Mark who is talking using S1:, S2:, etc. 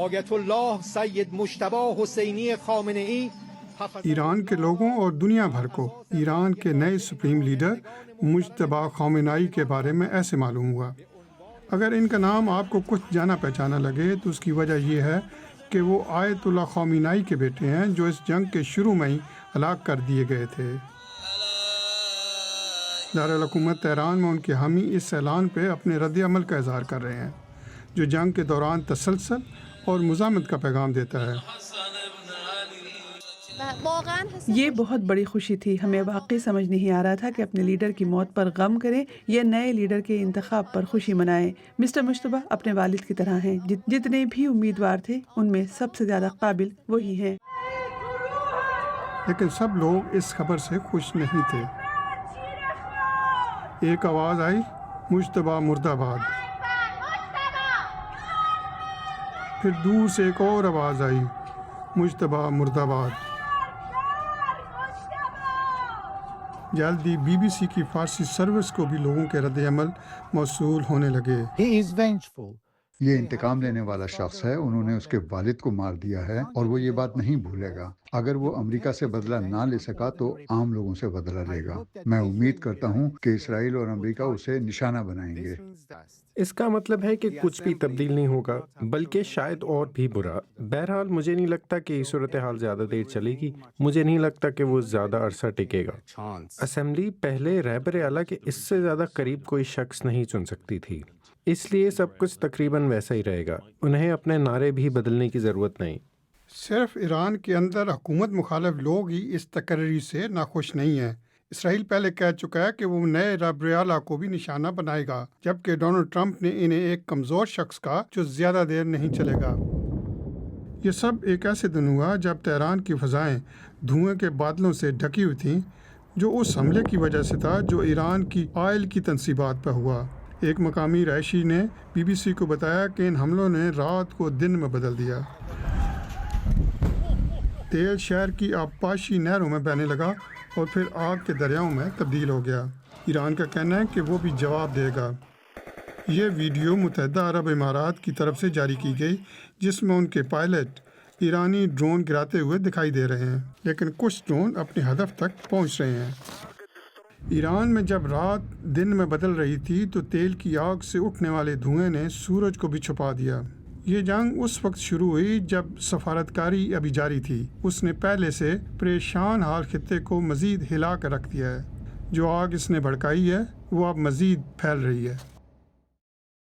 S1: آیت الله سید مجتبی حسینی خامنه‌ای
S2: ایران کے لوگوں اور دنیا بھر کو ایران کے نئے سپریم لیڈر مجتبی خامنہئی کے بارے میں ایسے معلوم ہوا۔ اگر ان کا نام آپ کو کچھ جانا پہچانا لگے تو اس کی وجہ یہ ہے کہ وہ آیت اللہ خامنہئی کے بیٹے ہیں، جو اس جنگ کے شروع میں ہی ہلاک کر دیے گئے تھے۔ دارالحکومت تہران میں ان کے حامی اس اعلان پہ اپنے رد عمل کا اظہار کر رہے ہیں، جو جنگ کے دوران تسلسل اور مزاحمت کا پیغام دیتا ہے۔
S3: یہ بہت بڑی خوشی تھی، ہمیں واقعی سمجھ نہیں آ رہا تھا کہ اپنے لیڈر کی موت پر غم کریں یا نئے لیڈر کے انتخاب پر خوشی منائیں۔ مسٹر مجتبی اپنے والد کی طرح ہیں، جتنے بھی امیدوار تھے ان میں سب سے زیادہ قابل وہی ہیں۔
S2: لیکن سب لوگ اس خبر سے خوش نہیں تھے۔ ایک آواز آئی، مجتبی مرد آباد۔ پھر دور سے ایک اور آواز آئی، مجتبی مرد آباد۔ جلدی بی بی سی کی فارسی سروس کو بھی لوگوں کے رد عمل موصول ہونے لگے۔
S4: He is vengeful.
S5: یہ انتقام لینے والا شخص ہے، انہوں نے اس کے والد کو مار دیا ہے اور وہ یہ بات نہیں بھولے گا۔ اگر وہ امریکہ سے بدلہ نہ لے سکا تو عام لوگوں سے بدلہ لے گا۔ میں امید کرتا ہوں کہ اسرائیل اور امریکہ اسے نشانہ بنائیں گے۔
S6: اس کا مطلب ہے کہ کچھ بھی تبدیل نہیں ہوگا، بلکہ شاید اور بھی برا۔ بہرحال مجھے نہیں لگتا کہ یہ صورتحال زیادہ دیر چلے گی، مجھے نہیں لگتا کہ وہ زیادہ عرصہ ٹکے گا۔ اسمبلی پہلے رہبر اعلیٰ کے اس سے زیادہ قریب کوئی شخص نہیں چن سکتی تھی، اس لیے سب کچھ تقریباً ویسا ہی رہے گا۔ انہیں اپنے نعرے بھی بدلنے کی ضرورت نہیں۔
S2: صرف ایران کے اندر حکومت مخالف لوگ ہی اس تقرری سے ناخوش نہیں ہیں۔ اسرائیل پہلے کہہ چکا ہے کہ وہ نئے رہبر اعلیٰ کو بھی نشانہ بنائے گا، جبکہ ڈونلڈ ٹرمپ نے انہیں ایک کمزور شخص کہا جو زیادہ دیر نہیں چلے گا۔ یہ سب ایک ایسے دن ہوا جب تہران کی فضائیں دھوئیں کے بادلوں سے ڈھکی ہوئی تھیں، جو اس حملے کی وجہ سے تھا جو ایران کی آئل کی تنصیبات پہ ہوا۔ ایک مقامی رہائشی نے بی بی سی کو بتایا کہ ان حملوں نے رات کو دن میں بدل دیا۔ تیل شہر کی آبپاشی نہروں میں بہنے لگا اور پھر آگ کے دریاؤں میں تبدیل ہو گیا۔ ایران کا کہنا ہے کہ وہ بھی جواب دے گا۔ یہ ویڈیو متحدہ عرب امارات کی طرف سے جاری کی گئی، جس میں ان کے پائلٹ ایرانی ڈرون گراتے ہوئے دکھائی دے رہے ہیں، لیکن کچھ ڈرون اپنے ہدف تک پہنچ رہے ہیں۔ ایران میں جب رات دن میں بدل رہی تھی تو تیل کی آگ سے اٹھنے والے دھوئیں نے سورج کو بھی چھپا دیا۔ یہ جنگ اس وقت شروع ہوئی جب سفارتکاری ابھی جاری تھی۔ اس نے پہلے سے پریشان حال خطے کو مزید ہلا کر رکھ دیا ہے۔ جو آگ اس نے بھڑکائی ہے وہ اب مزید پھیل رہی ہے۔